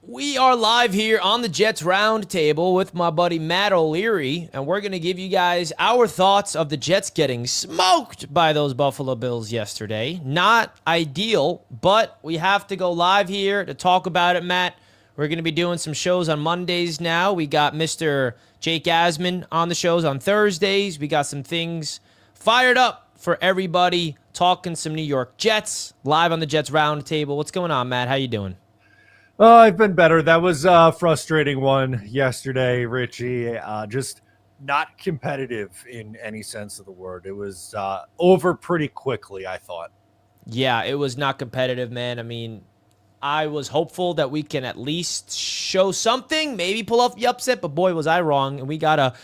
We are live here on the Jets Roundtable with my buddy Matt O'Leary, and we're going to give you guys our thoughts of the Jets getting smoked by those Buffalo Bills yesterday. Not ideal, but we have to go live here to talk about it, Matt. We're going to be doing some shows on Mondays now. We got Mr. Jake Asman on the shows on Thursdays. We got some things fired up for everybody, talking some New York Jets live on the Jets Roundtable. What's going on, Matt? How you doing? Oh, I've been better. That was a frustrating one yesterday, Richie. Just not competitive in any sense of the word. It was over pretty quickly, I thought. Yeah, it was not competitive, man. I mean, I was hopeful that we can at least show something, maybe pull off the upset, but boy, was I wrong. And we got to,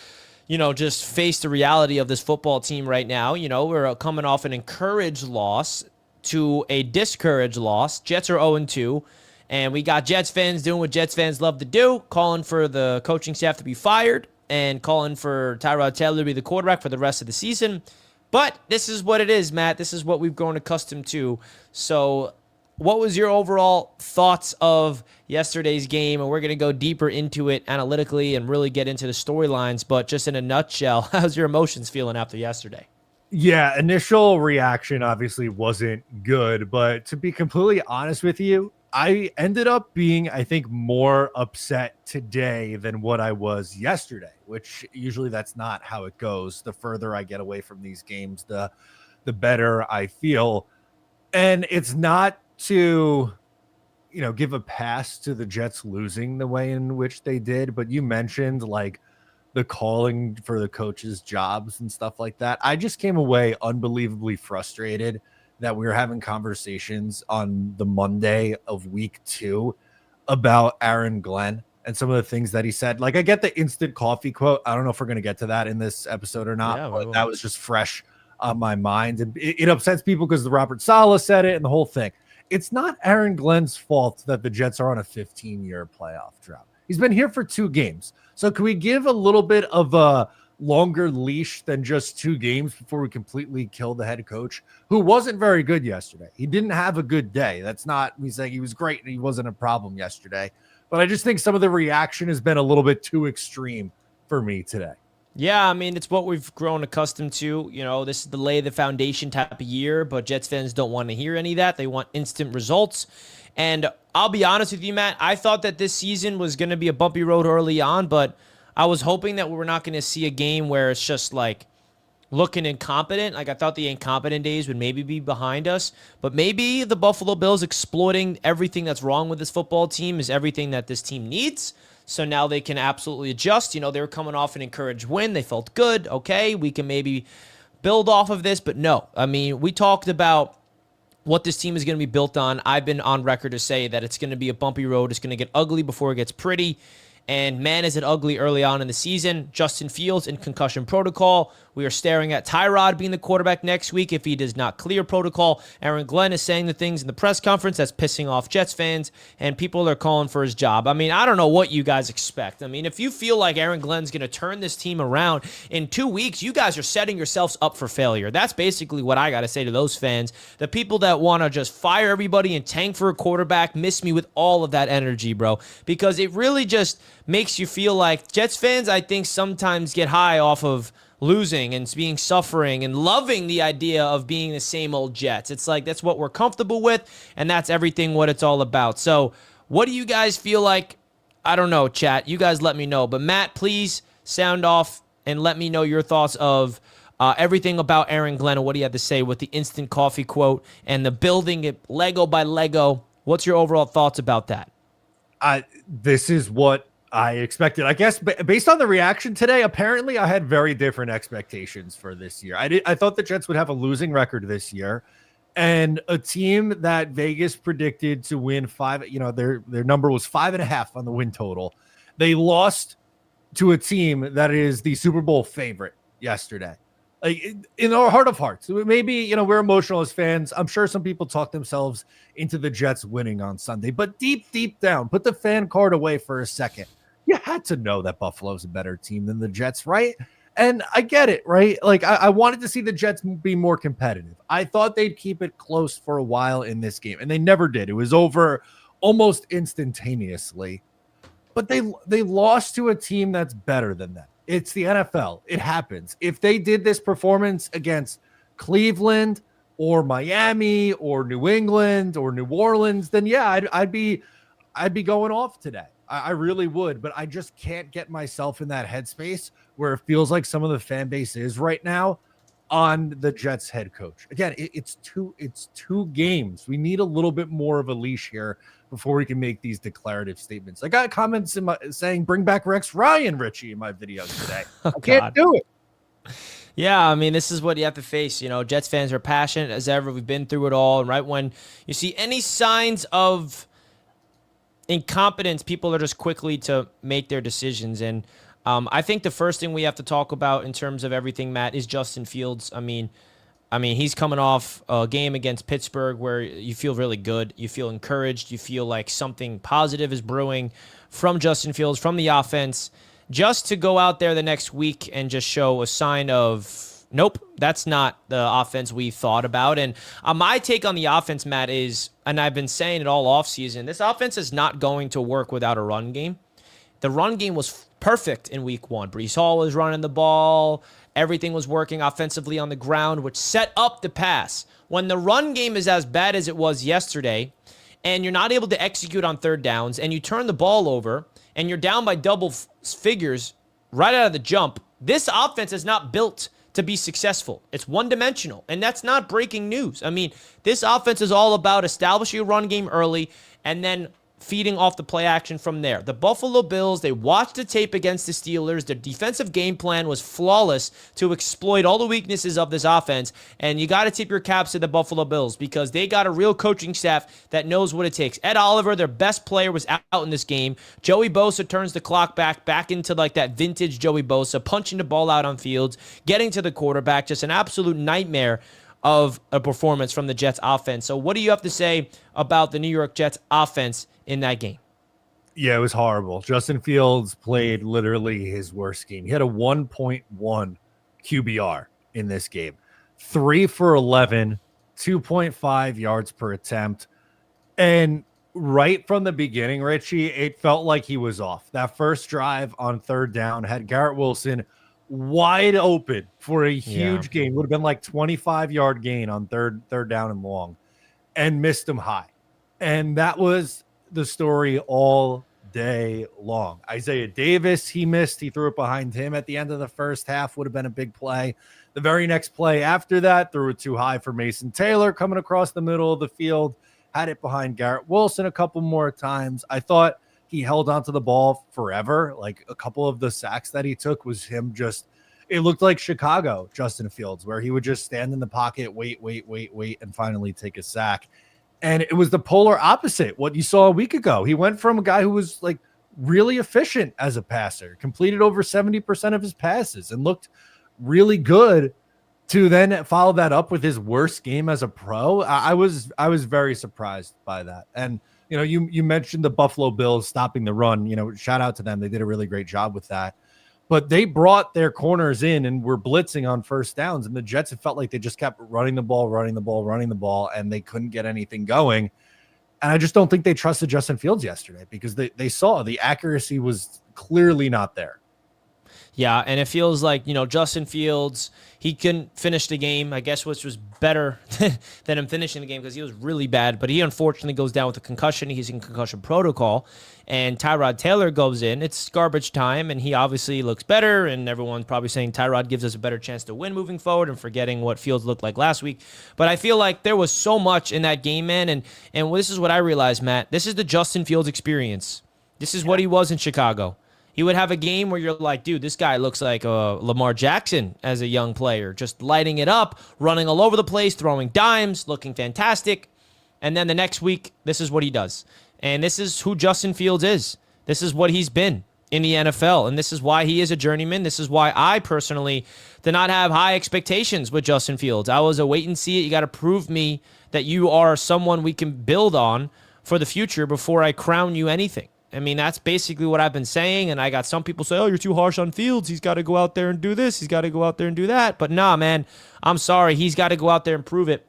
just face the reality of this football team right now. We're coming off an encouraged loss to a discouraged loss. Jets are 0-2. And we got Jets fans doing what Jets fans love to do, calling for the coaching staff to be fired and calling for Tyrod Taylor to be the quarterback for the rest of the season. But this is what it is, Matt. This is what we've grown accustomed to. So what was your overall thoughts of yesterday's game? And we're going to go deeper into it analytically and really get into the storylines. But just in a nutshell, how's your emotions feeling after yesterday? Yeah, initial reaction obviously wasn't good, but to be completely honest with you, I ended up being, I think, more upset today than what I was yesterday, which usually that's not how it goes. The further I get away from these games, the better I feel. And it's not to, give a pass to the Jets losing the way in which they did, but you mentioned like the calling for the coaches' jobs and stuff like that. I just came away unbelievably frustrated that we were having conversations on the Monday of week 2 about Aaron Glenn and some of the things that he said. Like, I get the instant coffee quote. I don't know if we're going to get to that in this episode or not, Yeah, but that was just fresh on my mind. And it upsets people because the Robert Saleh said it and the whole thing. It's not Aaron Glenn's fault that the Jets are on a 15-year playoff drought. He's been here for 2 games. So can we give a little bit of a longer leash than just 2 games before we completely kill the head coach, who wasn't very good yesterday? He didn't have a good day. That's not me saying he was great and he wasn't a problem yesterday. But I just think some of the reaction has been a little bit too extreme for me today. Yeah, I mean, it's what we've grown accustomed to. This is the lay the foundation type of year, but Jets fans don't want to hear any of that. They want instant results. And I'll be honest with you, Matt, I thought that this season was going to be a bumpy road early on, but I was hoping that we were not going to see a game where it's just like looking incompetent. Like, I thought the incompetent days would maybe be behind us, but maybe the Buffalo Bills exploiting everything that's wrong with this football team is everything that this team needs. So now they can absolutely adjust. They were coming off an encouraged win. They felt good. Okay, we can maybe build off of this, but no. I mean, we talked about what this team is going to be built on. I've been on record to say that it's going to be a bumpy road. It's going to get ugly before it gets pretty. And man, is it ugly early on in the season. Justin Fields in concussion protocol. We are staring at Tyrod being the quarterback next week if he does not clear protocol. Aaron Glenn is saying the things in the press conference that's pissing off Jets fans, and people are calling for his job. I mean, I don't know what you guys expect. I mean, if you feel like Aaron Glenn's going to turn this team around in 2 weeks, you guys are setting yourselves up for failure. That's basically what I got to say to those fans. The people that want to just fire everybody and tank for a quarterback miss me with all of that energy, bro, because it really just makes you feel like Jets fans, I think, sometimes get high off of losing and being suffering and loving the idea of being the same old Jets. It's like that's what we're comfortable with, and that's everything what it's all about. So what do you guys feel like? I don't know, chat. You guys let me know. But Matt, please sound off and let me know your thoughts of everything about Aaron Glenn and what he had to say with the instant coffee quote and the building it Lego by Lego. What's your overall thoughts about that? This is what I expected. I guess based on the reaction today, apparently I had very different expectations for this year. I thought the Jets would have a losing record this year, and a team that Vegas predicted to win 5. Their number was 5.5 on the win total. They lost to a team that is the Super Bowl favorite yesterday. Like, in our heart of hearts, maybe we're emotional as fans. I'm sure some people talk themselves into the Jets winning on Sunday, but deep down, put the fan card away for a second. You had to know that Buffalo's a better team than the Jets, right? And I get it, right? Like, I wanted to see the Jets be more competitive. I thought they'd keep it close for a while in this game, and they never did. It was over almost instantaneously. But they lost to a team that's better than them. It's the NFL. It happens. If they did this performance against Cleveland or Miami or New England or New Orleans, then yeah, I'd be going off today. I really would, but I just can't get myself in that headspace where it feels like some of the fan base is right now on the Jets head coach. Again, it's two games. We need a little bit more of a leash here before we can make these declarative statements. I got comments saying bring back Rex Ryan, Richie, in my videos today. I can't do it. Yeah, I mean, this is what you have to face. You know, Jets fans are passionate as ever. We've been through it all. And right when you see any signs of incompetence, people are just quickly to make their decisions. And I think the first thing we have to talk about in terms of everything, Matt, is Justin Fields. I mean, he's coming off a game against Pittsburgh where you feel really good. You feel encouraged. You feel like something positive is brewing from Justin Fields, from the offense. Just to go out there the next week and just show a sign of, nope, that's not the offense we thought about. And my take on the offense, Matt, is, and I've been saying it all offseason, this offense is not going to work without a run game. The run game was perfect in week one. Breece Hall was running the ball. Everything was working offensively on the ground, which set up the pass. When the run game is as bad as it was yesterday, and you're not able to execute on third downs, and you turn the ball over, and you're down by double figures right out of the jump, this offense is not built to be successful. It's one-dimensional, and that's not breaking news. I mean, this offense is all about establishing a run game early and then feeding off the play action from there. The Buffalo Bills, they watched the tape against the Steelers. Their defensive game plan was flawless to exploit all the weaknesses of this offense, and you got to tip your caps to the Buffalo Bills because they got a real coaching staff that knows what it takes. Ed Oliver, their best player, was out in this game. Joey Bosa turns the clock back into like that vintage Joey Bosa, punching the ball out on fields, getting to the quarterback, just an absolute nightmare of a performance from the Jets offense. So what do you have to say about the New York Jets offense in that game? Yeah, it was horrible. Justin Fields played literally his worst game. He had a 1.1 QBR in this game. 3 for 11, 2.5 yards per attempt. And right from the beginning, Richie, it felt like he was off. That first drive on third down had Garrett Wilson wide open for a huge gain. Would have been like 25-yard gain on third down and long, and missed him high. And that was the story all day long. Isaiah Davis, he missed. He threw it behind him at the end of the first half. Would have been a big play. The very next play after that, threw it too high for Mason Taylor coming across the middle of the field. Had it behind Garrett Wilson a couple more times. I thought he held onto the ball forever. Like a couple of the sacks that he took was him just, it looked like Chicago Justin Fields, where he would just stand in the pocket, wait, and finally take a sack. And it was the polar opposite, what you saw a week ago. He went from a guy who was like really efficient as a passer, completed over 70% of his passes and looked really good, to then follow that up with his worst game as a pro. I was very surprised by that. And you know, you mentioned the Buffalo Bills stopping the run. You know, shout out to them. They did a really great job with that. But they brought their corners in and were blitzing on first downs. And the Jets, it felt like they just kept running the ball, and they couldn't get anything going. And I just don't think they trusted Justin Fields yesterday because they saw the accuracy was clearly not there. Yeah, and it feels like, you know, Justin Fields, he couldn't finish the game, I guess, which was better than him finishing the game because he was really bad. But he unfortunately goes down with a concussion. He's in concussion protocol. And Tyrod Taylor goes in. It's garbage time, and he obviously looks better. And everyone's probably saying Tyrod gives us a better chance to win moving forward and forgetting what Fields looked like last week. But I feel like there was so much in that game, man. And this is what I realized, Matt. This is the Justin Fields experience. This is what he was in Chicago. He would have a game where you're like, dude, this guy looks like Lamar Jackson as a young player, just lighting it up, running all over the place, throwing dimes, looking fantastic. And then the next week, this is what he does. And this is who Justin Fields is. This is what he's been in the NFL. And this is why he is a journeyman. This is why I personally did not have high expectations with Justin Fields. I was a wait and see it. You got to prove me that you are someone we can build on for the future before I crown you anything. I mean, that's basically what I've been saying, and I got some people say, oh, you're too harsh on Fields. He's got to go out there and do this. He's got to go out there and do that. But nah, man, I'm sorry. He's got to go out there and prove it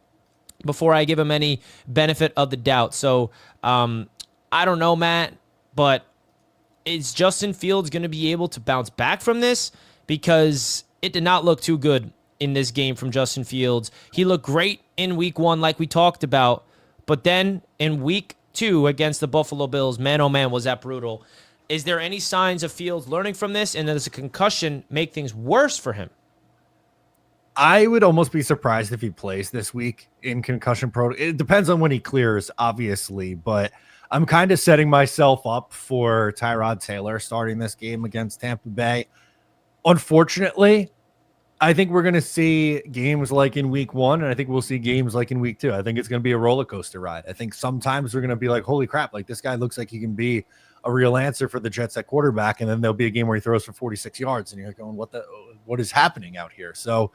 before I give him any benefit of the doubt. So I don't know, Matt, but is Justin Fields going to be able to bounce back from this? Because it did not look too good in this game from Justin Fields. He looked great in week 1, like we talked about, but then in week 2 against the Buffalo Bills, man, oh man, was that brutal. Is there any signs of Fields learning from this, and does a concussion make things worse for him? I would almost be surprised if he plays this week in concussion protocol. It depends on when he clears, obviously, but I'm kind of setting myself up for Tyrod Taylor starting this game against Tampa Bay. Unfortunately, I think we're going to see games like in week 1, and I think we'll see games like in week 2. I think it's going to be a roller coaster ride. I think sometimes we're going to be like, holy crap, like this guy looks like he can be a real answer for the Jets at quarterback. And then there'll be a game where he throws for 46 yards and you're going, what is happening out here? So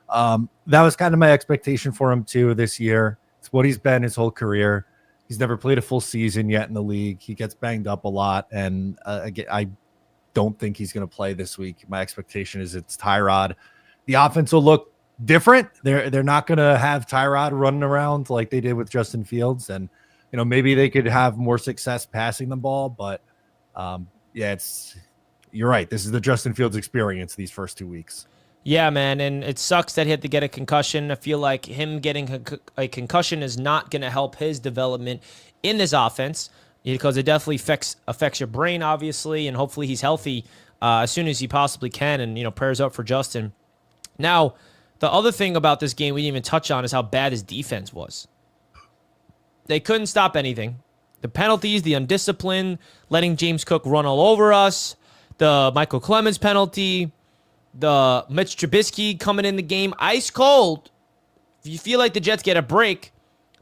that was kind of my expectation for him too this year. It's what he's been his whole career. He's never played a full season yet in the league. He gets banged up a lot. And again, I don't think he's going to play this week. My expectation is it's Tyrod. The offense will look different. They're not going to have Tyrod running around like they did with Justin Fields. And, maybe they could have more success passing the ball, but you're right. This is the Justin Fields experience these first 2 weeks. Yeah, man, and it sucks that he had to get a concussion. I feel like him getting a concussion is not going to help his development in this offense because it definitely affects your brain, obviously, and hopefully he's healthy as soon as he possibly can, and, prayers up for Justin. Now, the other thing about this game we didn't even touch on is how bad his defense was. They couldn't stop anything. The penalties, the undisciplined, letting James Cook run all over us, the Michael Clemens penalty, the Mitch Trubisky coming in the game ice cold. You feel like the Jets get a break,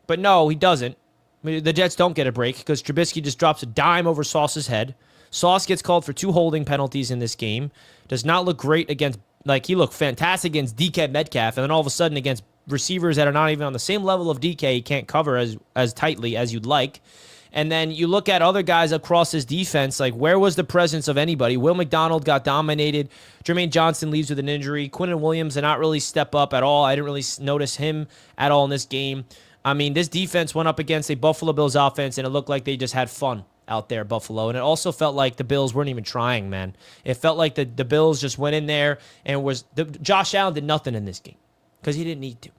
but no, he doesn't. The Jets don't get a break because Trubisky just drops a dime over Sauce's head. Sauce gets called for 2 holding penalties in this game. Does not look great against, he looked fantastic against DK Metcalf, and then all of a sudden against receivers that are not even on the same level of DK, he can't cover as tightly as you'd like. And then you look at other guys across his defense, like where was the presence of anybody? Will McDonald got dominated. Jermaine Johnson leaves with an injury. Quinnen Williams did not really step up at all. I didn't really notice him at all in this game. I mean, this defense went up against a Buffalo Bills offense, and it looked like they just had fun out there, Buffalo. And it also felt like the Bills weren't even trying, man. It felt like the Bills just went in there and Josh Allen did nothing in this game because he didn't need to.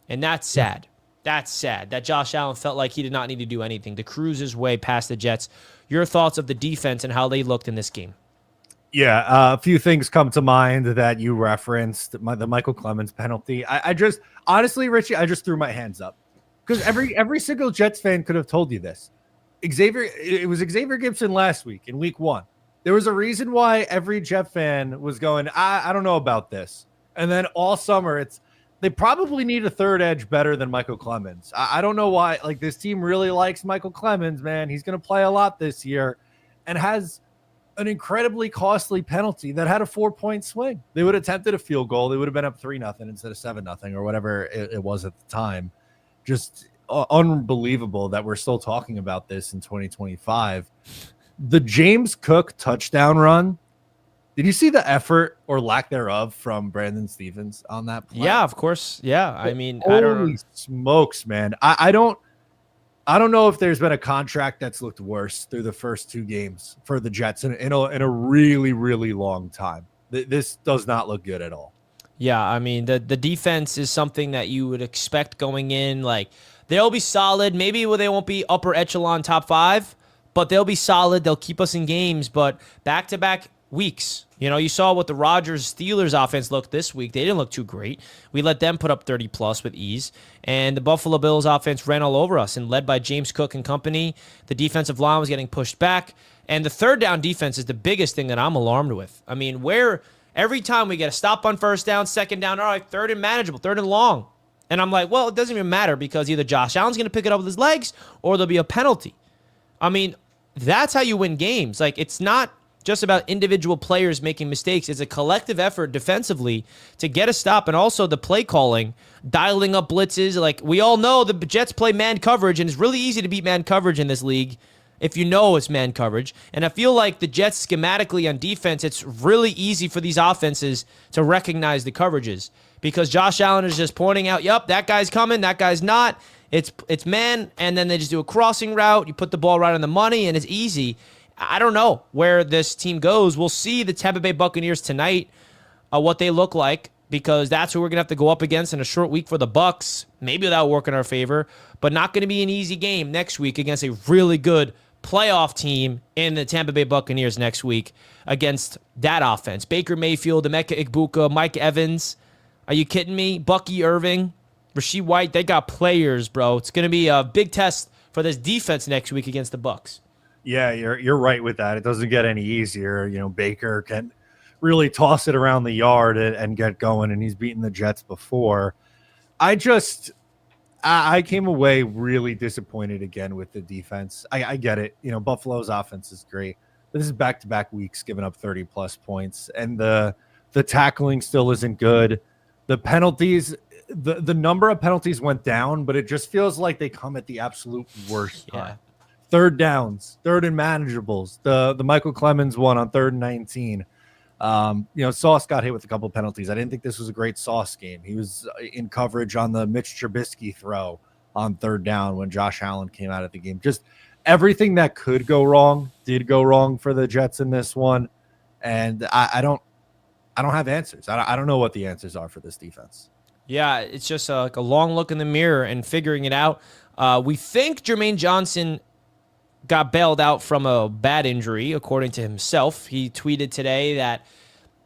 And that's sad. That's sad that Josh Allen felt like he did not need to do anything to cruise his way past the Jets. Your thoughts of the defense and how they looked in this game? Yeah, a few things come to mind that you referenced. The Michael Clemens penalty. I just, honestly, Richie, I just threw my hands up because every single Jets fan could have told you this. It was Xavier Gibson last week in week 1. There was a reason why every Jet fan was going, I don't know about this. And then all summer, they probably need a third edge better than Michael Clemens. I don't know why. This team really likes Michael Clemens, man. He's going to play a lot this year and has an incredibly costly penalty that had a 4-point swing. They would have attempted a field goal. They would have been up 3-0 instead of 7-0 or whatever it was at the time. Just unbelievable that we're still talking about this in 2025. The James Cook touchdown run. Did you see the effort or lack thereof from Brandon Stevens on that play? Yeah, of course. Yeah. I mean, holy I don't know. Smokes, man. I don't know if there's been a contract that's looked worse through the first 2 games for the Jets in a really, really long time. This does not look good at all. Yeah, I mean, the defense is something that you would expect going in. They'll be solid. Maybe they won't be upper echelon top 5, but they'll be solid. They'll keep us in games. But back-to-back weeks. You saw what the Rodgers-Steelers offense looked this week. They didn't look too great. We let them put up 30-plus with ease. And the Buffalo Bills offense ran all over us and led by James Cook and company. The defensive line was getting pushed back. And the third down defense is the biggest thing that I'm alarmed with. I mean, every time we get a stop on first down, second down, all right, third and manageable, third and long. And I'm like, well, it doesn't even matter because either Josh Allen's going to pick it up with his legs or there'll be a penalty. I mean, that's how you win games. It's not just about individual players making mistakes. It's a collective effort defensively to get a stop, and also the play calling, dialing up blitzes. We all know the Jets play man coverage, and it's really easy to beat man coverage in this league if you know it's man coverage. And I feel like the Jets schematically on defense, it's really easy for these offenses to recognize the coverages because Josh Allen is just pointing out, yep, that guy's coming, that guy's not. It's man, and then they just do a crossing route. You put the ball right on the money, and it's easy. I don't know where this team goes. We'll see the Tampa Bay Buccaneers tonight, what they look like, because that's who we're gonna have to go up against in a short week for the Bucs. Maybe that'll work in our favor, but not going to be an easy game next week against a really good playoff team in the Tampa Bay Buccaneers next week against that offense. Baker Mayfield, Emeka Egbuka, Mike Evans. Are you kidding me? Bucky Irving, Rasheed White. They got players, bro. It's going to be a big test for this defense next week against the Bucs. Yeah, you're right with that. It doesn't get any easier. Baker can really toss it around the yard and get going, and he's beaten the Jets before. I came away really disappointed again with the defense. I get it. Buffalo's offense is great. This is back-to-back weeks giving up 30-plus points, and the tackling still isn't good. The penalties, the number of penalties went down, but it just feels like they come at the absolute worst time. Third downs, third and manageables. The Michael Clemens one on 3rd and 19. Sauce got hit with a couple of penalties. I didn't think this was a great Sauce game. He was in coverage on the Mitch Trubisky throw on 3rd down when Josh Allen came out of the game. Just everything that could go wrong did go wrong for the Jets in this one. And I don't have answers. I don't know what the answers are for this defense. Yeah, it's just like a long look in the mirror and figuring it out. We think Jermaine Johnson got bailed out from a bad injury, according to himself. He tweeted today that,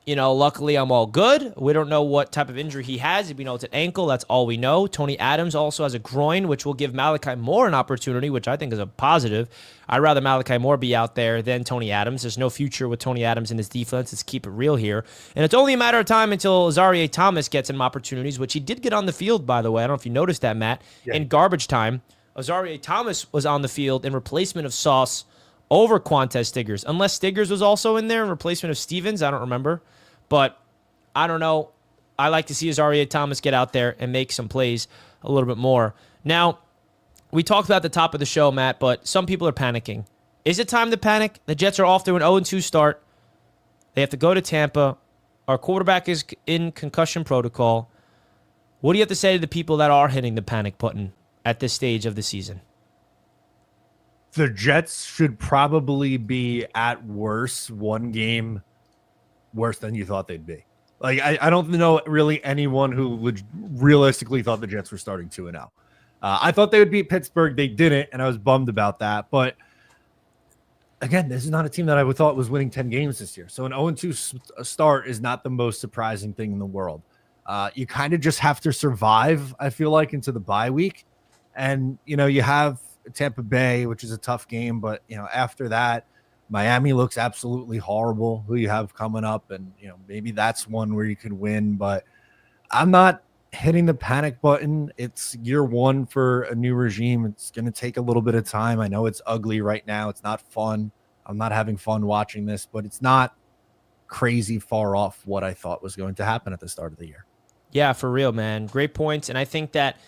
luckily I'm all good. We don't know what type of injury he has. We know it's an ankle. That's all we know. Tony Adams also has a groin, which will give Malachi Moore an opportunity, which I think is a positive. I'd rather Malachi Moore be out there than Tony Adams. There's no future with Tony Adams in his defense. Let's keep it real here. And it's only a matter of time until Azareye'h Thomas gets some opportunities, which he did get on the field, by the way. I don't know if you noticed that, Matt. Yeah. In garbage time, Azareye'h Thomas was on the field in replacement of Sauce over Quantez Stiggers. Unless Stiggers was also in there in replacement of Stevens. I don't remember. But I don't know. I like to see Azareye'h Thomas get out there and make some plays a little bit more. Now, we talked about the top of the show, Matt, but some people are panicking. Is it time to panic? The Jets are off to an 0-2 start. They have to go to Tampa. Our quarterback is in concussion protocol. What do you have to say to the people that are hitting the panic button at this stage of the season? The Jets should probably be at worst one game worse than you thought they'd be. Like, I don't know really anyone who realistically thought the Jets were starting 2-0. I thought they would beat Pittsburgh. They didn't, and I was bummed about that. But again, this is not a team that I would thought was winning 10 games this year. So an 0-2 start is not the most surprising thing in the world. You kind of just have to survive, I feel like, into the bye week. And, you have Tampa Bay, which is a tough game. But, after that, Miami looks absolutely horrible, who you have coming up. And, maybe that's one where you could win. But I'm not hitting the panic button. It's year one for a new regime. It's going to take a little bit of time. I know it's ugly right now. It's not fun. I'm not having fun watching this, but it's not crazy far off what I thought was going to happen at the start of the year. Yeah, for real, man. Great points. And I think that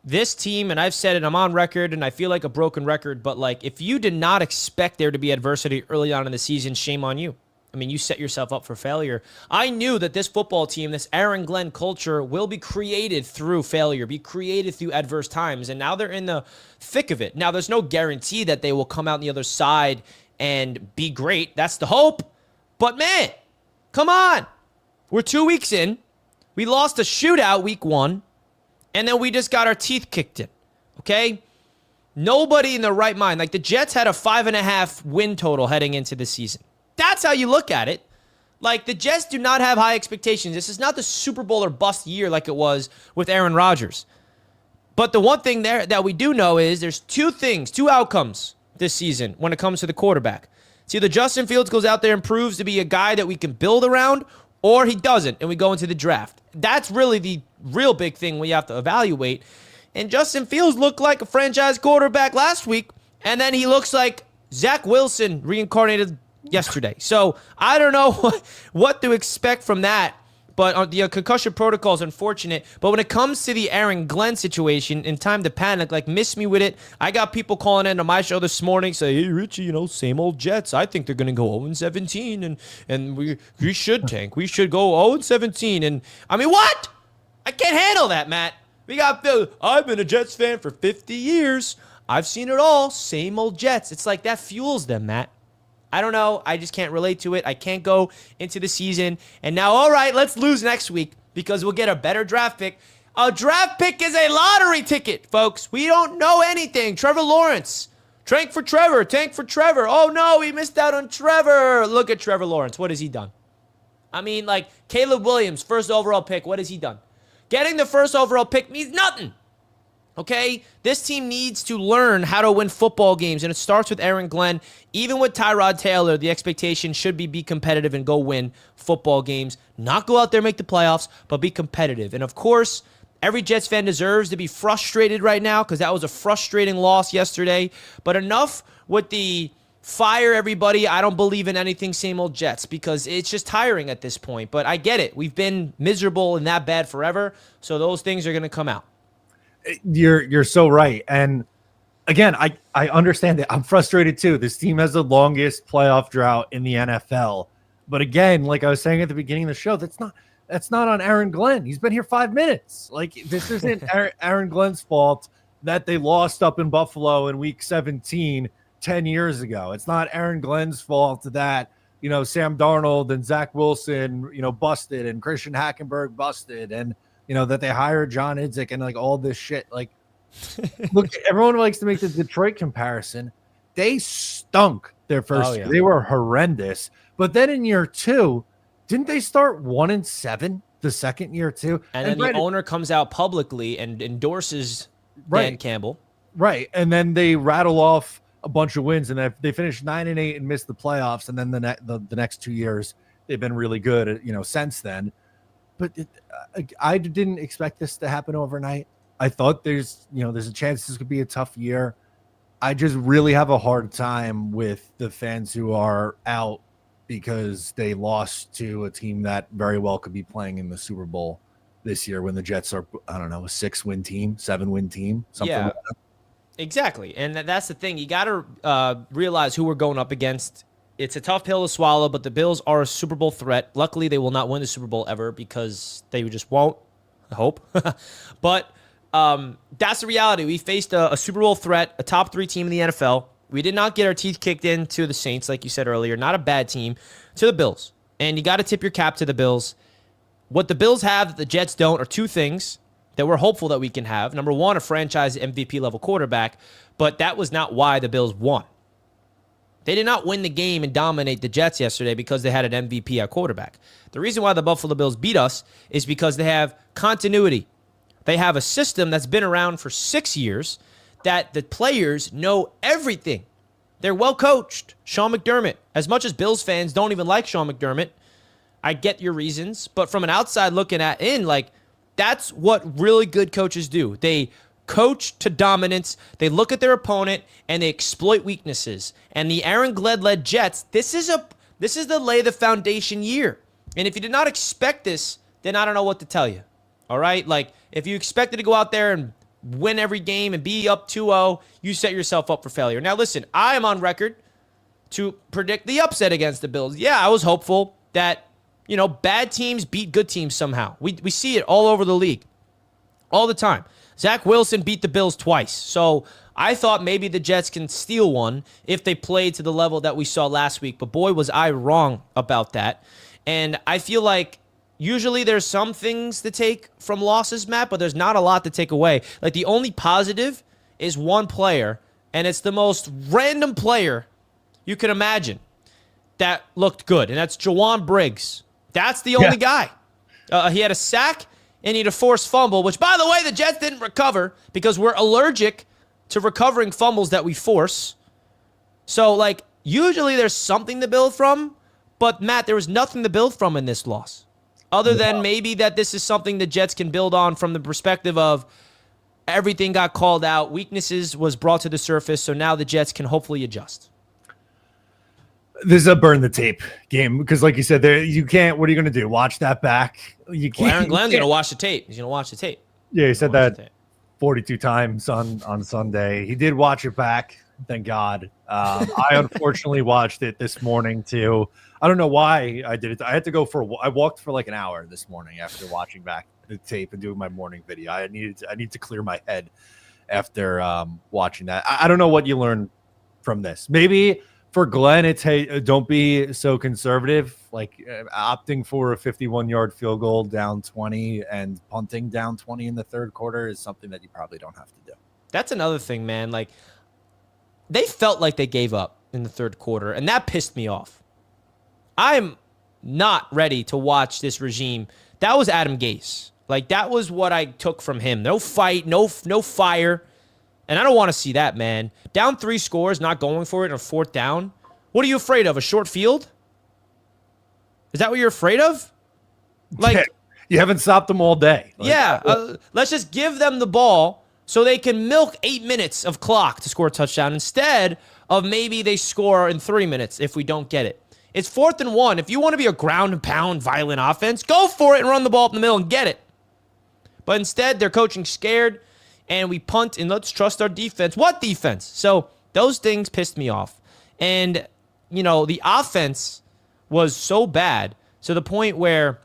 this team, and I've said it, I'm on record, and I feel like a broken record, but like if you did not expect there to be adversity early on in the season, shame on you. I mean, you set yourself up for failure. I knew that this football team, this Aaron Glenn culture, will be created through failure, be created through adverse times, and now they're in the thick of it. Now, there's no guarantee that they will come out on the other side and be great. That's the hope. But man, come on. We're 2 weeks in. We lost a shootout week 1. And then we just got our teeth kicked in, okay? Nobody in their right mind. Like, the Jets had a 5.5 win total heading into the season. That's how you look at it. Like, the Jets do not have high expectations. This is not the Super Bowl or bust year like it was with Aaron Rodgers. But the one thing there that we do know is there's two outcomes this season when it comes to the quarterback. It's either Justin Fields goes out there and proves to be a guy that we can build around, or he doesn't, and we go into the draft. That's really the real big thing we have to evaluate. And Justin Fields looked like a franchise quarterback last week, and then he looks like Zach Wilson reincarnated yesterday. So I don't know what to expect from that. But the concussion protocol is unfortunate. But when it comes to the Aaron Glenn situation, in time to panic, like, miss me with it. I got people calling into my show this morning, say, hey, Richie, same old Jets. I think they're going to go 0-17, and we should tank. We should go 0-17. And, I mean, what? I can't handle that, Matt. We got Phil. I've been a Jets fan for 50 years. I've seen it all. Same old Jets. It's like that fuels them, Matt. I don't know. I just can't relate to it. I can't go into the season. And now, all right, let's lose next week because we'll get a better draft pick. A draft pick is a lottery ticket, folks. We don't know anything. Trevor Lawrence. Tank for Trevor. Oh, no, we missed out on Trevor. Look at Trevor Lawrence. What has he done? I mean, like, Caleb Williams, first overall pick. What has he done? Getting the first overall pick means nothing. Okay? This team needs to learn how to win football games, and it starts with Aaron Glenn. Even with Tyrod Taylor, the expectation should be competitive and go win football games. Not go out there and make the playoffs, but be competitive. And, of course, every Jets fan deserves to be frustrated right now because that was a frustrating loss yesterday. But enough with the fire everybody, I don't believe in anything, same old Jets, because it's just tiring at this point. But I get it. We've been miserable and that bad forever, so those things are going to come out. You're so right. And again, I understand that. I'm frustrated too. This team has the longest playoff drought in the NFL. But again, like I was saying at the beginning of the show, that's not on Aaron Glenn. He's been here 5 minutes. Like, this isn't Aaron Glenn's fault that they lost up in Buffalo in week 17 10 years ago. It's not Aaron Glenn's fault that, Sam Darnold and Zach Wilson, busted, and Christian Hackenberg busted, and that they hired John Idzik and like all this shit. Like, look, everyone likes to make the Detroit comparison. They stunk their first year. They were horrendous. But then in year 2, didn't they start 1-7 the second year too? And then the owner comes out publicly and endorses Dan Campbell. Right. And then they rattle off a bunch of wins, and they finished 9-8 and missed the playoffs. And then the next 2 years they've been really good, since then. But I didn't expect this to happen overnight. I thought there's a chance this could be a tough year. I just really have a hard time with the fans who are out because they lost to a team that very well could be playing in the Super Bowl this year when the Jets are, I don't know, a 6-win team, 7-win team, something like that. Exactly. And that's the thing. You got to realize who we're going up against. It's a tough pill to swallow, but the Bills are a Super Bowl threat. Luckily, they will not win the Super Bowl ever because they just won't, I hope. But that's the reality. We faced a Super Bowl threat, a top 3 team in the NFL. We did not get our teeth kicked into the Saints, like you said earlier. Not a bad team, to the Bills. And you got to tip your cap to the Bills. What the Bills have that the Jets don't are 2 things that we're hopeful that we can have. Number 1, a franchise MVP level quarterback, but that was not why the Bills won. They did not win the game and dominate the Jets yesterday because they had an MVP at quarterback. The reason why the Buffalo Bills beat us is because they have continuity. They have a system that's been around for 6 years that the players know everything. They're well coached. Sean McDermott, as much as Bills fans don't even like Sean McDermott, I get your reasons, but from an outside looking in, like, that's what really good coaches do. They coach to dominance. They look at their opponent and they exploit weaknesses. And the Aaron Glenn-led Jets, this is the lay the foundation year. And if you did not expect this, then I don't know what to tell you. All right? Like, if you expected to go out there and win every game and be up 2-0, you set yourself up for failure. Now, listen, I am on record to predict the upset against the Bills. Yeah, I was hopeful that, bad teams beat good teams somehow. We see it all over the league, all the time. Zach Wilson beat the Bills twice. So I thought maybe the Jets can steal one if they played to the level that we saw last week. But boy, was I wrong about that. And I feel like usually there's some things to take from losses, Matt, but there's not a lot to take away. Like, the only positive is one player, and it's the most random player you can imagine that looked good, and that's Jawan Briggs. That's the only guy. He had a sack, and he had a forced fumble, which, by the way, the Jets didn't recover because we're allergic to recovering fumbles that we force. So, like, usually there's something to build from, but, Matt, there was nothing to build from in this loss, other than maybe that this is something the Jets can build on from the perspective of everything got called out, weaknesses was brought to the surface, so now the Jets can hopefully adjust. This is a burn the tape game because, like you said, you can't. What are you going to do? Watch that back? You can't. Well, Aaron Glenn's going to watch the tape. He's going to watch the tape. Yeah, he said that 42 times on Sunday. He did watch it back. Thank God. I unfortunately watched it this morning too. I don't know why I did it. I had to go I walked for like an hour this morning after watching back the tape and doing my morning video. I need to clear my head after watching that. I don't know what you learned from this. Maybe for Glenn, it's, hey, don't be so conservative. Like opting for a 51-yard field goal down 20 and punting down 20 in the third quarter is something that you probably don't have to do. That's another thing, man. Like, they felt like they gave up in the third quarter, and that pissed me off. I'm not ready to watch this regime. That was Adam Gase. Like, that was what I took from him. No fight, no fire. And I don't want to see that, man. Down 3 scores, not going for it on a 4th down. What are you afraid of? A short field? Is that what you're afraid of? Like, yeah, you haven't stopped them all day. Like, yeah, let's just give them the ball so they can milk 8 minutes of clock to score a touchdown instead of maybe they score in 3 minutes if we don't get it. It's 4th and 1. If you want to be a ground and pound violent offense, go for it and run the ball up in the middle and get it. But instead, they're coaching scared, and we punt, and let's trust our defense. What defense? So those things pissed me off. And, the offense was so bad to the point where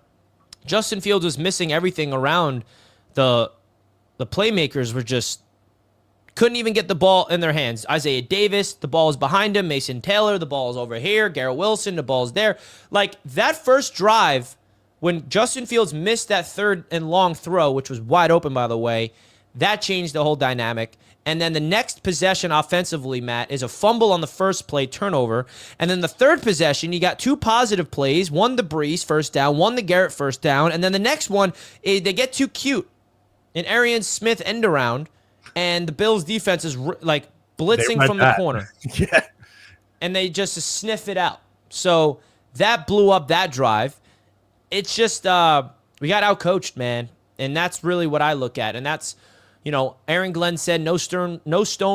Justin Fields was missing everything around the playmakers were just couldn't even get the ball in their hands. Isaiah Davis, the ball is behind him. Mason Taylor, the ball is over here. Garrett Wilson, the ball is there. Like, that first drive, when Justin Fields missed that 3rd and long throw, which was wide open, by the way, that changed the whole dynamic. And then the next possession offensively, Matt, is a fumble on the first play, turnover. And then the third possession, you got 2 positive plays, one the Brees first down, one the Garrett first down. And then the next one, they get too cute. An Arian Smith end around, and the Bills defense is like blitzing from the corner. Yeah. And they just sniff it out. So that blew up that drive. It's just, we got outcoached, man. And that's really what I look at. And that's, Aaron Glenn said no stone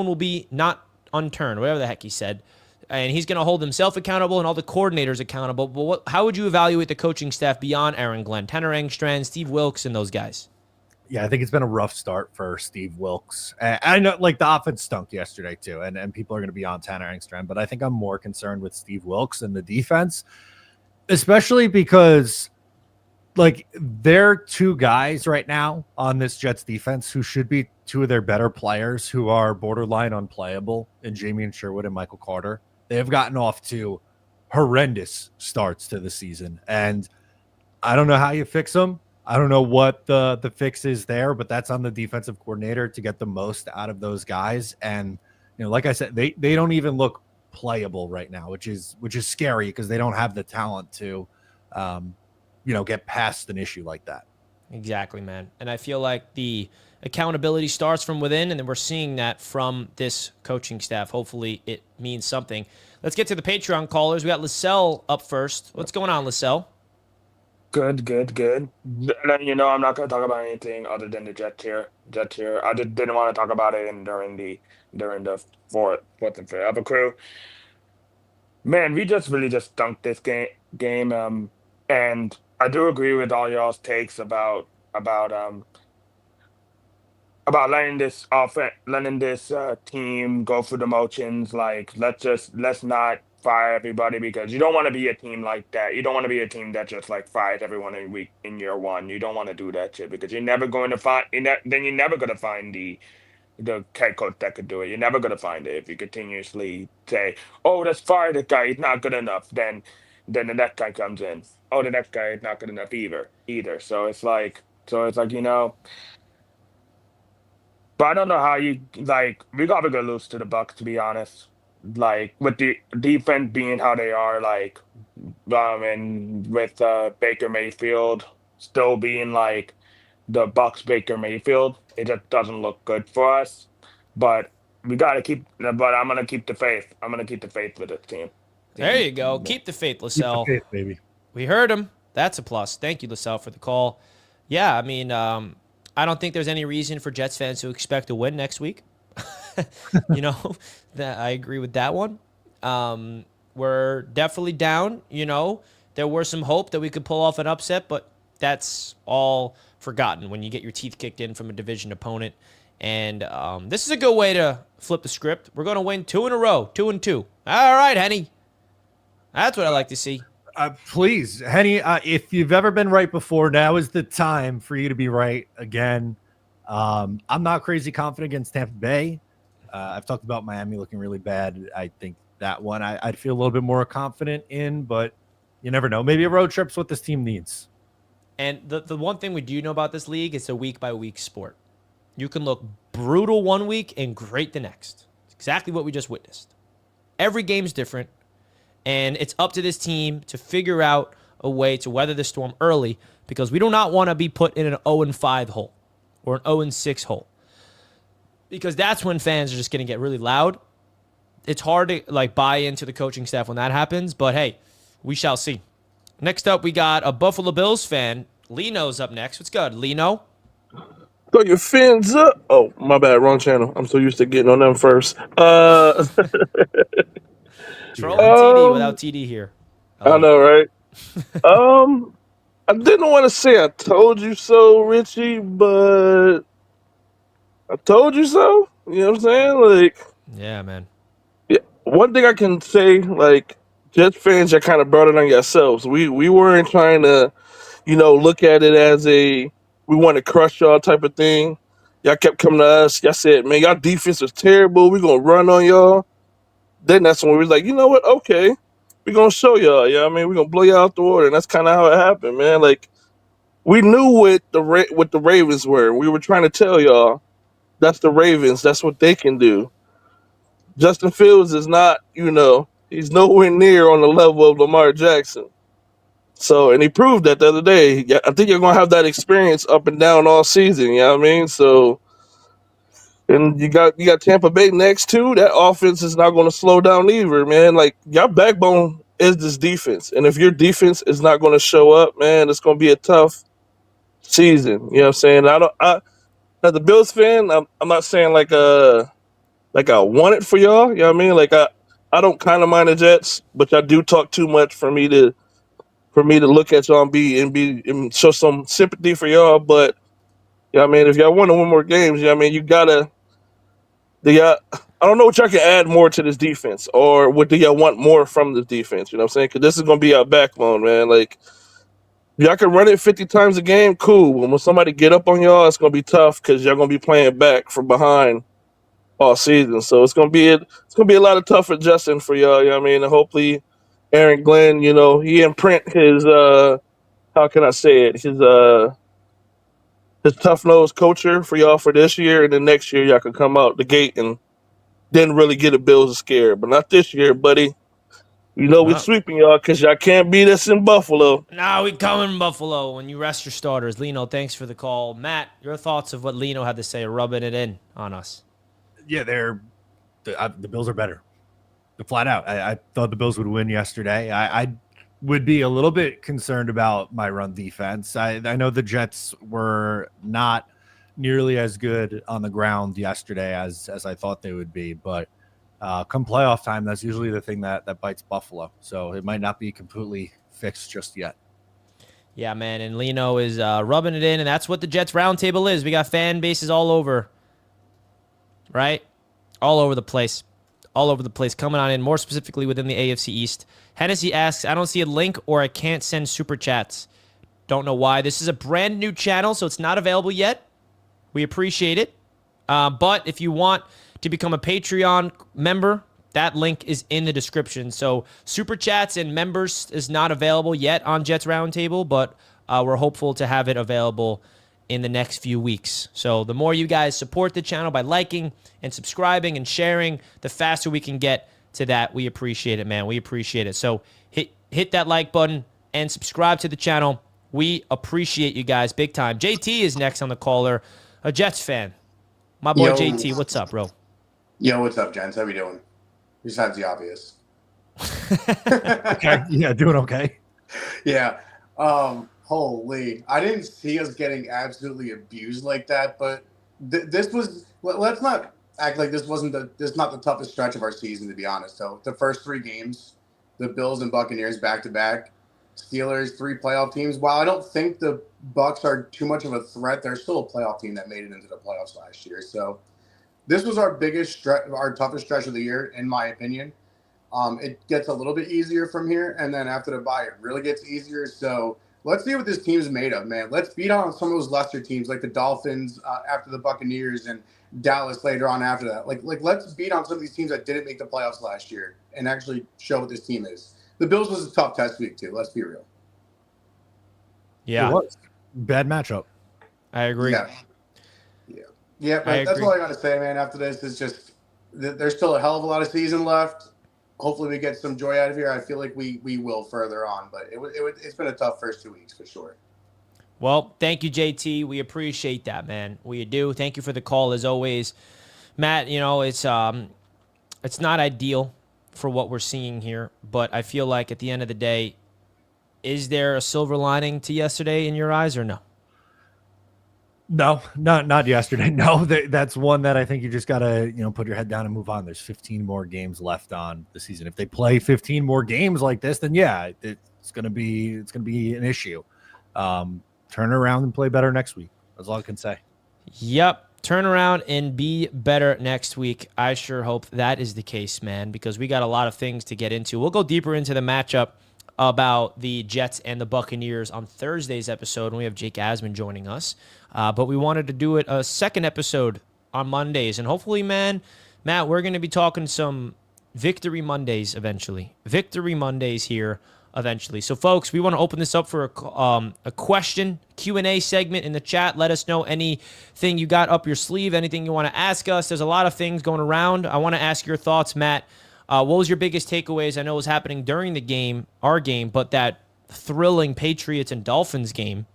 will be not unturned, whatever the heck he said. And he's going to hold himself accountable and all the coordinators accountable. But how would you evaluate the coaching staff beyond Aaron Glenn? Tanner Engstrand, Steve Wilkes, and those guys? Yeah, I think it's been a rough start for Steve Wilkes. I know, like, the offense stunk yesterday too, and people are going to be on Tanner Engstrand, but I think I'm more concerned with Steve Wilkes and the defense, especially because, like, there are 2 guys right now on this Jets defense who should be 2 of their better players who are borderline unplayable in Jamien Sherwood and Michael Carter. They have gotten off to horrendous starts to the season, and I don't know how you fix them. I don't know what the fix is there, but that's on the defensive coordinator to get the most out of those guys. And, like I said, they don't even look playable right now, which is scary because they don't have the talent to, get past an issue like that. Exactly, man. And I feel like the accountability starts from within, and then we're seeing that from this coaching staff. Hopefully it means something. Let's get to the Patreon callers. We got Lissell up first. What's going on, Lissell? Good. I'm not going to talk about anything other than the Jet tier. I just didn't want to talk about it during the fourth and fifth. Other crew, man, we just really just dunked this game. And I do agree with all y'all's takes about letting this team go through the motions. Like, let's not fire everybody, because you don't want to be a team like that. You don't want to be a team that just like fires everyone in year one. You don't want to do that shit, because you're never going to find then you're never going to find the head coach that could do it. You're never going to find it if you continuously say, "Oh, let's fire the guy. He's not good enough." Then the next guy comes in. Oh, the next guy is not good enough either. So it's like. But I don't know how you like. We gotta go lose to the Bucks, to be honest. Like, with the defense being how they are, like, and with Baker Mayfield still being like the Bucks Baker Mayfield, it just doesn't look good for us. But we gotta keep. But I'm gonna keep the faith. I'm gonna keep the faith with this team. There you go. Keep the faith, Lissell. Keep the faith, baby. We heard him. That's a plus. Thank you, Lissell, for the call. Yeah, I mean, I don't think there's any reason for Jets fans to expect a win next week. That I agree with that one. We're definitely down. There were some hope that we could pull off an upset, but that's all forgotten when you get your teeth kicked in from a division opponent. And this is a good way to flip the script. We're going to win 2 in a row, 2-2. All right, Henny. That's what I like to see. Please, Henny, if you've ever been right before, now is the time for you to be right again. I'm not crazy confident against Tampa Bay. I've talked about Miami looking really bad. I think that one I'd feel a little bit more confident in, but you never know. Maybe a road trip's what this team needs. And the one thing we do know about this league, it's a week by week sport. You can look brutal one week and great the next. It's exactly what we just witnessed. Every game's different, and it's up to this team to figure out a way to weather the storm early, because we do not want to be put in an 0-5 hole or an 0-6 hole, because that's when fans are just going to get really loud. It's hard to like buy into the coaching staff when that happens, but hey, we shall see. Next up, we got a Buffalo Bills fan. Lino's up next. What's good, Lino? Throw your fins up. Oh, my bad. Wrong channel. I'm so used to getting on them first. Trolling TD without TD here. I know, right? I didn't want to say I told you so, Richie, but I told you so. You know what I'm saying? Like, Yeah, man. yeah. One thing I can say, like, Jets fans, you kind of brought it on yourselves. We weren't trying to, look at it as a we want to crush y'all type of thing. Y'all kept coming to us. Y'all said, man, y'all defense is terrible. We gonna run on y'all. Then that's when we was like, you know what? Okay, we gonna show y'all. Yeah, I mean, we gonna blow y'all out the water, and that's kind of how it happened, man. Like we knew what the Ravens were. We were trying to tell y'all that's the Ravens. That's what they can do. Justin Fields is not, he's nowhere near on the level of Lamar Jackson. So, and he proved that the other day. Yeah, I think you're gonna have that experience up and down all season. You know what I mean? So, and you got Tampa Bay next too. That offense is not going to slow down either, man. Like your backbone is this defense, and if your defense is not going to show up, man, it's going to be a tough season. You know what I'm saying? As a Bills fan, I'm not saying like I want it for y'all. You know what I mean? Like I don't kind of mind the Jets, but y'all do talk too much for me to look at y'all and show some sympathy for y'all. But yeah, I mean, if y'all want to win more games, I mean, you gotta. I don't know what y'all can add more to this defense, or what do y'all want more from this defense? You know what I'm saying? Because this is gonna be our backbone, man. Like y'all can run it 50 times a game, cool. But when somebody get up on y'all, it's gonna be tough because y'all gonna be playing back from behind all season. So it's gonna be a lot of tough adjusting for y'all. You know what I mean? And hopefully, Aaron Glenn, he imprint his how can I say it? His tough nosed culture for y'all for this year, and then next year y'all can come out the gate and then really get the Bills scared. But not this year, buddy. We No, sweeping y'all because y'all can't beat us in Buffalo. we coming, Buffalo, when you rest your starters. Lino, thanks for the call. Matt, your thoughts of what Lino had to say, rubbing it in on us. Yeah, the Bills are better. Flat out. I thought the Bills would win yesterday. I would be a little bit concerned about my run defense. I know the Jets were not nearly as good on the ground yesterday as I thought they would be, but come playoff time, that's usually the thing that bites Buffalo. So it might not be completely fixed just yet. Yeah, man, and Lino is rubbing it in, and that's what the Jets Roundtable is. We got fan bases all over, right? All over the place. All over the place, coming on in, more specifically within the AFC East. Hennessy asks, I don't see a link or I can't send super chats. Don't know why. This is a brand new channel, so it's not available yet. We appreciate it. But if you want to become a Patreon member, that link is in the description. So super chats and members is not available yet on Jets Roundtable, but we're hopeful to have it available in the next few weeks. So the more you guys support the channel by liking and subscribing and sharing, the faster we can get to that. We appreciate it, man. We appreciate it. So hit that like button and subscribe to the channel. We appreciate you guys big time. JT is next on the caller, a Jets fan. My boy JT, what's up, bro? Yo, what's up, gents? How we doing? Besides the obvious. Okay. Yeah, doing okay. Yeah. Holy. I didn't see us getting absolutely abused like that, but this was, let's not act like this is not the toughest stretch of our season, to be honest. So the first three games, the Bills and Buccaneers back-to-back, Steelers, three playoff teams. While I don't think the Bucs are too much of a threat, they're still a playoff team that made it into the playoffs last year. So this was our biggest stretch, our toughest stretch of the year, in my opinion. It gets a little bit easier from here, and then after the bye, it really gets easier. So let's see what this team's made of, man. Let's beat on some of those lesser teams like the Dolphins after the Buccaneers and Dallas later on after that. Like let's beat on some of these teams that didn't make the playoffs last year and actually show what this team is. The Bills was a tough test week too. Let's be real. Yeah, It was. Bad matchup. I agree. Yeah. But that's all I got to say, man. After this, is just there's still a hell of a lot of season left. Hopefully, we get some joy out of here. I feel like we will further on, but it's been a tough first 2 weeks for sure. Well, thank you, JT. We appreciate that, man. We do. Thank you for the call as always, Matt. You know, it's not ideal for what we're seeing here, but I feel like at the end of the day, is there a silver lining to yesterday in your eyes or no? No, not yesterday. No, that's one that I think you just gotta put your head down and move on. There's 15 more games left on the season. If they play 15 more games like this, then yeah, it's gonna be an issue. Turn around and play better next week. That's all I can say. Yep. Turn around and be better next week. I sure hope that is the case, man, because we got a lot of things to get into. We'll go deeper into the matchup about the Jets and the Buccaneers on Thursday's episode when we have Jake Asman joining us. But we wanted to do it a second episode on Mondays. And hopefully, man, Matt, we're going to be talking some Victory Mondays eventually. Victory Mondays here eventually. So, folks, we want to open this up for a question Q&A segment in the chat. Let us know anything you got up your sleeve, anything you want to ask us. There's a lot of things going around. I want to ask your thoughts, Matt. What was your biggest takeaways? I know it was happening during the game, our game, but that thrilling Patriots and Dolphins game.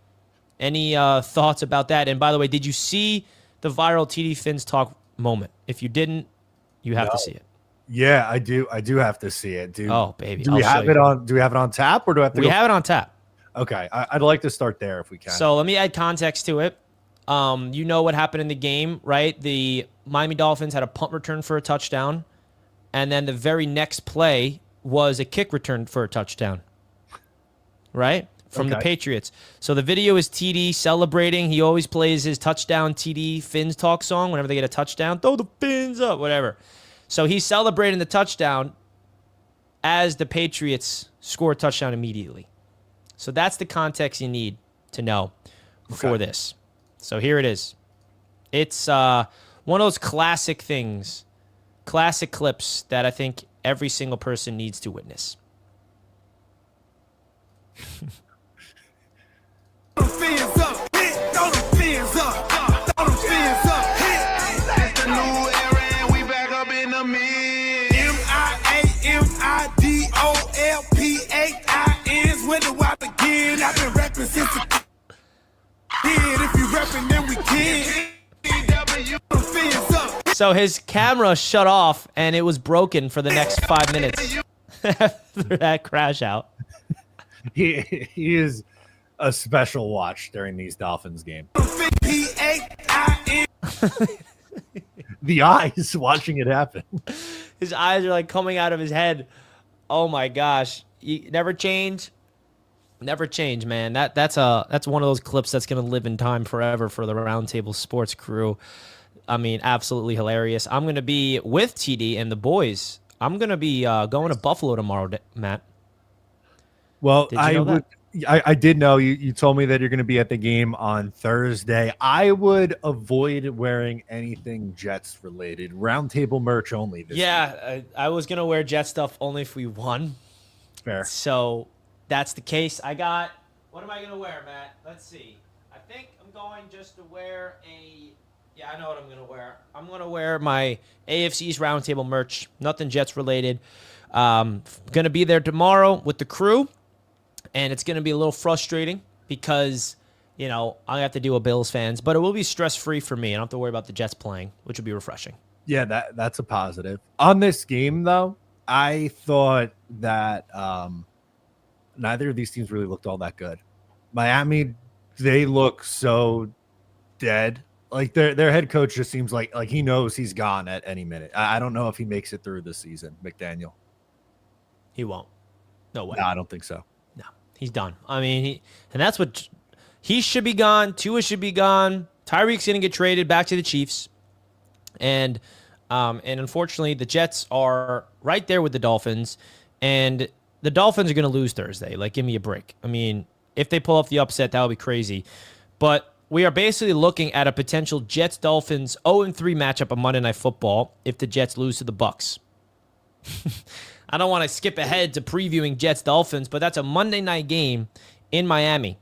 Any thoughts about that? And by the way, did you see the viral TD Finns talk moment? If you didn't, you have to see it. Yeah, I do. I do have to see it, dude. Oh, baby. Do we have it on tap, or do I have to? We have it on tap. Okay, I'd like to start there if we can. So let me add context to it. You know what happened in the game, right? The Miami Dolphins had a punt return for a touchdown, and then the very next play was a kick return for a touchdown, right? From the Patriots. So the video is TD celebrating. He always plays his touchdown TD Finns talk song whenever they get a touchdown. Throw the Finns up, whatever. So he's celebrating the touchdown as the Patriots score a touchdown immediately. So that's the context you need to know for this. So here it is. It's one of those classic things, classic clips that I think every single person needs to witness. I've been rapping since a kid. If you rapping, then we can. So his camera shut off and it was broken for the next 5 minutes after that crash out. He is a special watch during these Dolphins games. The eyes watching it happen. His eyes are like coming out of his head. Oh my gosh. You never change. Never change, man. That's one of those clips that's gonna live in time forever for the Roundtable Sports crew. I mean, absolutely hilarious. I'm gonna be with TD and the boys. I'm gonna be going to Buffalo tomorrow, Matt. Well, I did know you told me that you're going to be at the game on Thursday. I would avoid wearing anything Jets related. Roundtable merch only. I was gonna wear Jet stuff only if we won. Fair. So that's the case. What am I gonna wear, Matt? Let's see. I think I'm going just to wear I know what I'm gonna wear. I'm gonna wear my AFC's Roundtable merch. Nothing Jets related. Gonna be there tomorrow with the crew. And it's going to be a little frustrating because, I have to deal with Bills fans. But it will be stress-free for me. I don't have to worry about the Jets playing, which will be refreshing. Yeah, that's a positive. On this game, though, I thought that neither of these teams really looked all that good. Miami, they look so dead. Like, their head coach just seems like he knows he's gone at any minute. I don't know if he makes it through this season, McDaniel. He won't. No way. No, I don't think so. He's done. I mean, he should be gone. Tua should be gone. Tyreek's going to get traded back to the Chiefs. And And unfortunately, the Jets are right there with the Dolphins, and the Dolphins are going to lose Thursday. Like, give me a break. I mean, if they pull off the upset, that would be crazy. But we are basically looking at a potential Jets-Dolphins 0-3 matchup on Monday Night Football if the Jets lose to the Bucks. I don't want to skip ahead to previewing Jets-Dolphins, but that's a Monday night game in Miami.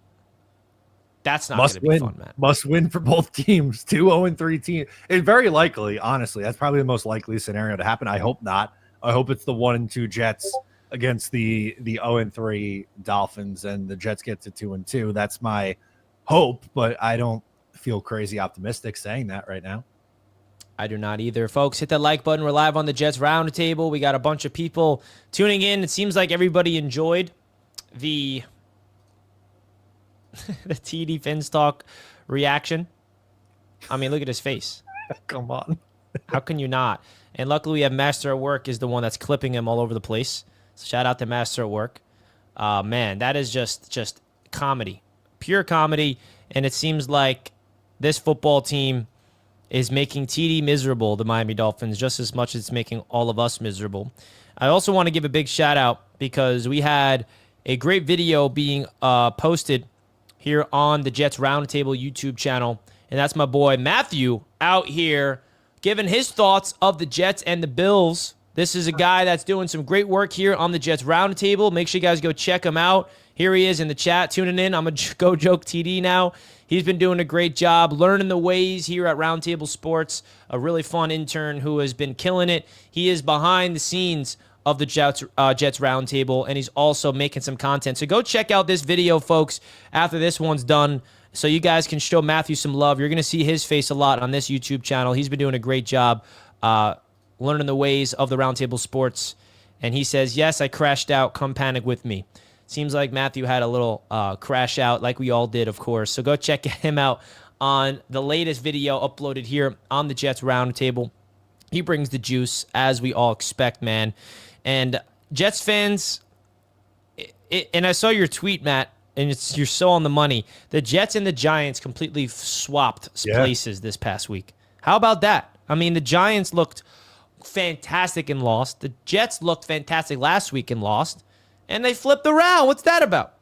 That's not going to be fun, man. Must win for both teams. 2 0-3 teams. It's very likely, honestly. That's probably the most likely scenario to happen. I hope not. I hope it's the 1-2 Jets against the 0-3 Dolphins, and the Jets get to 2-2. That's my hope, but I don't feel crazy optimistic saying that right now. I do not either. Folks, hit that like button. We're live on the Jets Roundtable. We got a bunch of people tuning in. It seems like everybody enjoyed the TD Finstock reaction. I mean, look at his face. Come on. How can you not? And luckily, we have Master at Work is the one that's clipping him all over the place. So shout out to Master at Work. Man, that is just comedy. Pure comedy. And it seems like this football team is making TD miserable, the Miami Dolphins, just as much as it's making all of us miserable. I also want to give a big shout out because we had a great video being posted here on the Jets Roundtable YouTube channel, and that's my boy Matthew out here giving his thoughts of the Jets and the Bills. This is a guy that's doing some great work here on the Jets Roundtable. Make sure you guys go check him out. Here he is in the chat tuning in. I'm going to go joke TD now. He's been doing a great job learning the ways here at Roundtable Sports, a really fun intern who has been killing it. He is behind the scenes of the Jets Roundtable, and he's also making some content. So go check out this video, folks, after this one's done, so you guys can show Matthew some love. You're going to see his face a lot on this YouTube channel. He's been doing a great job learning the ways of the Roundtable Sports, and he says, yes, I crashed out. Come panic with me. Seems like Matthew had a little crash out like we all did, of course. So go check him out on the latest video uploaded here on the Jets Roundtable. He brings the juice, as we all expect, man. And Jets fans, and I saw your tweet, Matt, and you're so on the money. The Jets and the Giants completely swapped places this past week. How about that? I mean, the Giants looked fantastic and lost. The Jets looked fantastic last week and lost. And they flipped around. What's that about?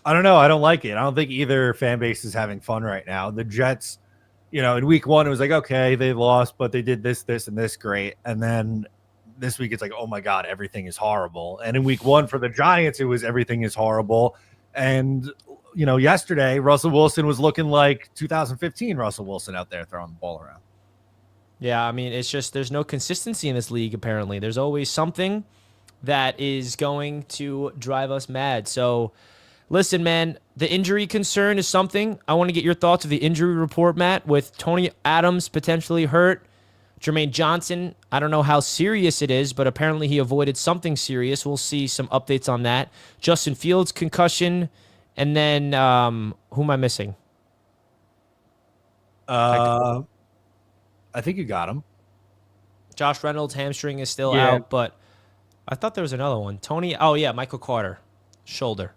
I don't know. I don't like it. I don't think either fan base is having fun right now. The Jets, in week one, it was like, okay, they lost, but they did this, and this great. And then this week, it's like, oh my God, everything is horrible. And in week one for the Giants, it was everything is horrible. And, yesterday, Russell Wilson was looking like 2015 Russell Wilson out there throwing the ball around. Yeah, I mean, it's just there's no consistency in this league, apparently. There's always something that is going to drive us mad. So, listen, man, the injury concern is something. I want to get your thoughts of the injury report, Matt, with Tony Adams potentially hurt. Jermaine Johnson, I don't know how serious it is, but apparently he avoided something serious. We'll see some updates on that. Justin Fields, concussion. And then, who am I missing? I think you got him. Josh Reynolds' hamstring is still out, but I thought there was another one. Michael Carter, shoulder.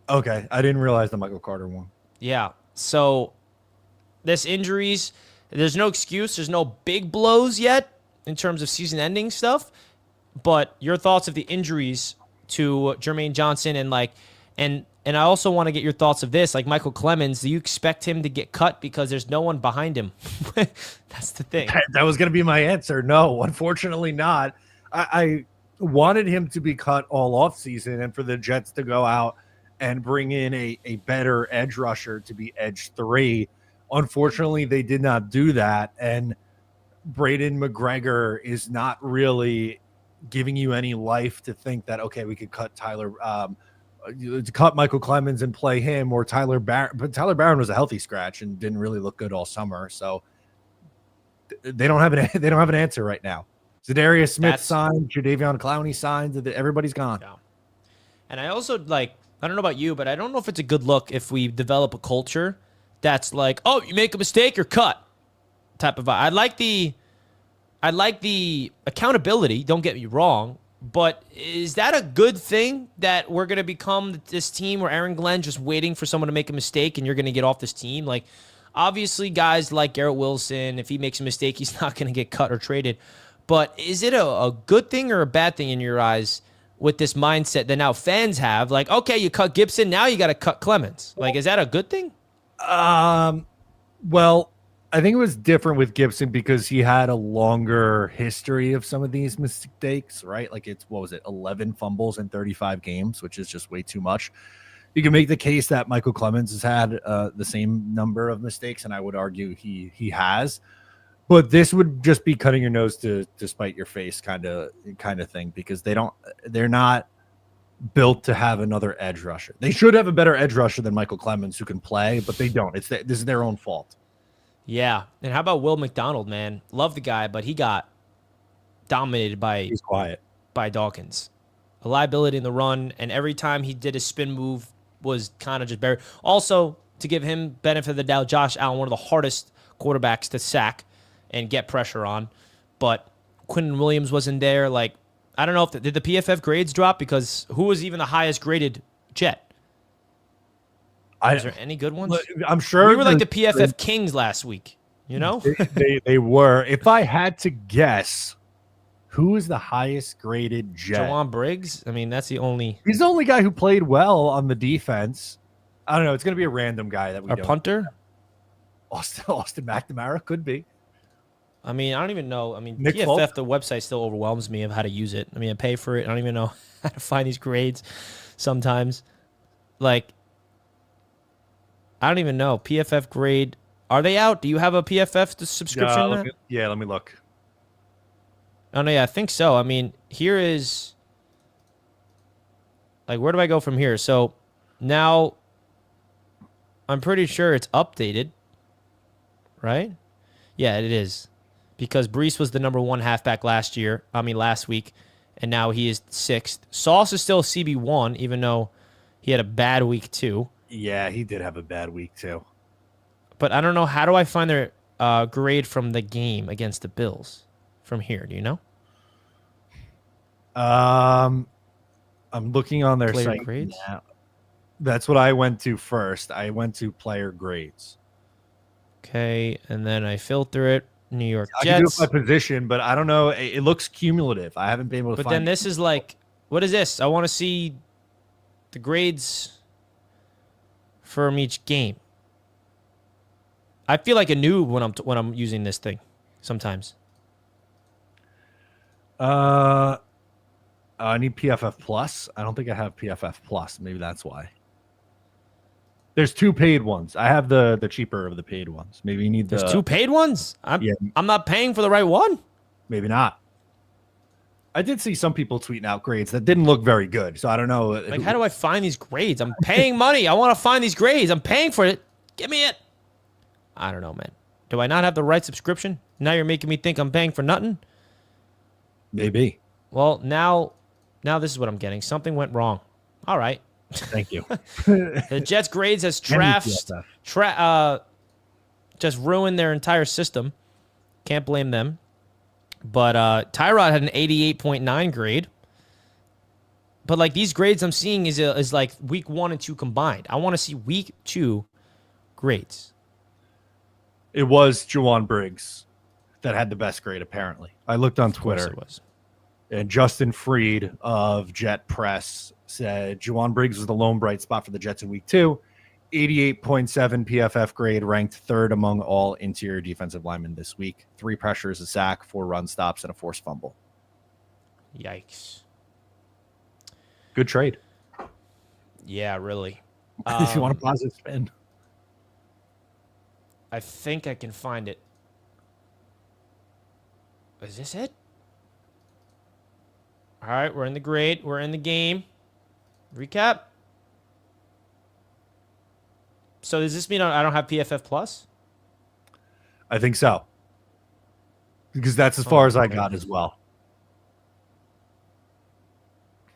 Okay, I didn't realize the Michael Carter one. Yeah, so this injuries, there's no excuse. There's no big blows yet in terms of season-ending stuff. But your thoughts of the injuries to Jermaine Johnson and I also want to get your thoughts of this, like Michael Clemens. Do you expect him to get cut because there's no one behind him? That's the thing. That was going to be my answer. No, unfortunately not. I wanted him to be cut all off season and for the Jets to go out and bring in a better edge rusher to be edge 3. Unfortunately, they did not do that. And Braden McGregor is not really giving you any life to think that, okay, we could cut cut Michael Clemens and play him or Tyler Barron. But Tyler Barron was a healthy scratch and didn't really look good all summer. So they don't have an answer right now. Zadarius Smith signed, Jadeveon Clowney signed. Everybody's gone. Yeah. And I also I don't know about you, but I don't know if it's a good look if we develop a culture that's like, oh, you make a mistake, you're cut type of vibe. I like the accountability. Don't get me wrong, but is that a good thing that we're going to become this team where Aaron Glenn just waiting for someone to make a mistake and you're going to get off this team? Like, Obviously, guys like Garrett Wilson, if he makes a mistake, he's not going to get cut or traded. But is it a good thing or a bad thing in your eyes with this mindset that now fans have? Like, okay, you cut Gibson, now you got to cut Clemens. Like, is that a good thing? Well, I think it was different with Gibson because he had a longer history of some of these mistakes, right? Like it's, what was it, 11 fumbles in 35 games, which is just way too much. You can make the case that Michael Clemens has had the same number of mistakes, and I would argue he has. But this would just be cutting your nose to spite your face kind of thing, because they're not built to have another edge rusher. They should have a better edge rusher than Michael Clemens who can play, but they don't. This is their own fault. Yeah. And how about Will McDonald, man? Love the guy, but he got dominated He's quiet by Dawkins. A liability in the run, and every time he did a spin move was kind of just buried. Also, to give him benefit of the doubt, Josh Allen, one of the hardest quarterbacks to sack and get pressure on. But Quinton Williams wasn't there. Like, I don't know if did the PFF grades drop, because who was even the highest graded Jet? Is there any good ones? I'm sure We were like the PFF kings last week, you know? they were. If I had to guess, who is the highest graded Jet? Jawan Briggs? I mean, that's the only... He's the only guy who played well on the defense. I don't know. It's going to be a random guy that we Our don't. punter? Austin McNamara could be. I mean, I don't even know. I mean, Nick PFF, Folk? the website still overwhelms me of how to use it. I mean, I pay for it. I don't even know how to find these grades sometimes. Like, I don't even know. PFF grade. Are they out? Do you have a PFF subscription? Let me look. Oh, no, yeah, I think so. I mean, here is... Like, where do I go from here? So, now, I'm pretty sure it's updated. Right? Yeah, it is. Because Brees was the number one halfback last week, and now he is 6th. Sauce is still CB1, even though he had a bad week, too. Yeah, he did have a bad week, too. But I don't know. How do I find their grade from the game against the Bills from here? Do you know? I'm looking on their Player site grades? now. That's what I went to first. I went to player grades. Okay, and then I filter it. New York I can do it Jets. by position, but I don't know. It looks cumulative. I haven't been able to But find then this is like, what is this? I want to see the grades from each game. I feel like a noob when I'm using this thing sometimes. I need PFF Plus. I don't think I have PFF Plus. Maybe that's why. There's 2 paid ones. I have the cheaper of the paid ones. Maybe you need the... There's 2 paid ones? I'm not paying for the right one? Maybe not. I did see some people tweeting out grades that didn't look very good, so I don't know. Like, how do I find these grades? I'm paying money. I want to find these grades. I'm paying for it. Give me it. I don't know, man. Do I not have the right subscription? Now you're making me think I'm paying for nothing? Maybe. Well, now this is what I'm getting. Something went wrong. All right. Thank you. The Jets' grades has just ruined their entire system. Can't blame them. But Tyrod had an 88.9 grade. But like these grades I'm seeing is like week 1 and 2 combined. I want to see week 2 grades. It was Jawan Briggs that had the best grade, apparently. I looked on Twitter. Of course it was. And Justin Freed of Jet Press said Jawan Briggs was the lone bright spot for the Jets in week 2. 88.7 PFF grade, ranked 3rd among all interior defensive linemen this week. 3 pressures, a sack, 4 run stops, and a forced fumble. Yikes. Good trade. Yeah, really. If you want a positive spin. I think I can find it. Is this it? All right, we're in the grade. We're in the game. Recap. So does this mean I don't have PFF Plus? I think so. Because that's as far as I got as well.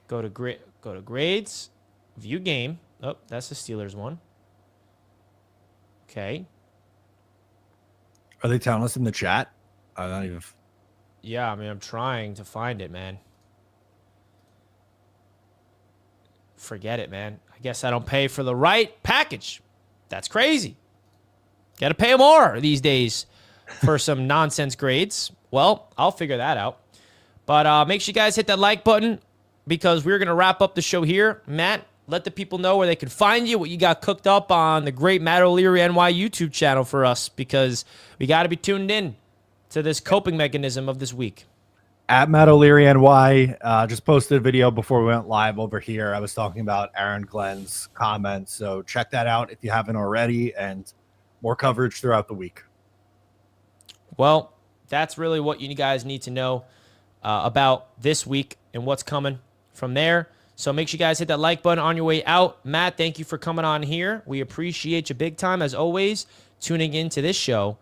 Go to grades. View game. Oh, that's the Steelers one. Okay. Are they telling us in the chat? I don't even... Yeah, I mean, I'm trying to find it, man. Forget it, man. I guess I don't pay for the right package. That's crazy. Got to pay more these days for some nonsense grades. Well, I'll figure that out. But make sure you guys hit that like button because we're going to wrap up the show here. Matt, let the people know where they can find you, what you got cooked up on the great Matt O'Leary NY YouTube channel for us, because we got to be tuned in to this coping mechanism of this week. At Matt O'Leary NY, just posted a video before we went live over here. I was talking about Aaron Glenn's comments, so check that out if you haven't already, and more coverage throughout the week. Well, that's really what you guys need to know about this week and what's coming from there. So make sure you guys hit that like button on your way out. Matt, thank you for coming on here. We appreciate you big time, as always, tuning into this show.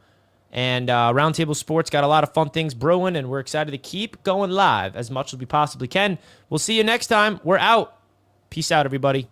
And Roundtable Sports got a lot of fun things brewing, and we're excited to keep going live as much as we possibly can. We'll see you next time. We're out. Peace out, everybody.